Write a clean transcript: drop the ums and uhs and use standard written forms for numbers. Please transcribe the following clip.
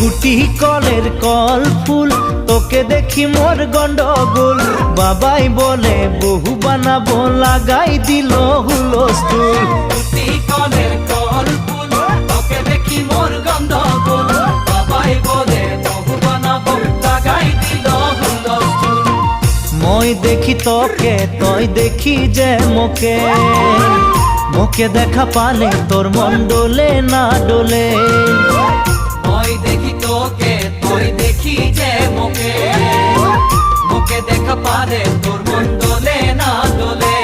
উটি কলের কল ফুল, তোকে দেখি মোর গন্ডগোল। বাবাই বলে বহু বানাবো, লাগাই দিল হুলস্থুল। উটি কলের কল ফুল, তোকে দেখি মোর গন্ডগোল। বাবাই বলে বহু বানাবো, লাগাই দিল হুলস্থুল। মই দেখি তোকে, তই দেখি যে মোকে, মোকে দেখা পালে তোর মন ডোলে না ডোলে। মই দেখি তোকে, তুই দেখি যে মোকে, মোকে দেখা পারে তোর মন দোলে না দোলে।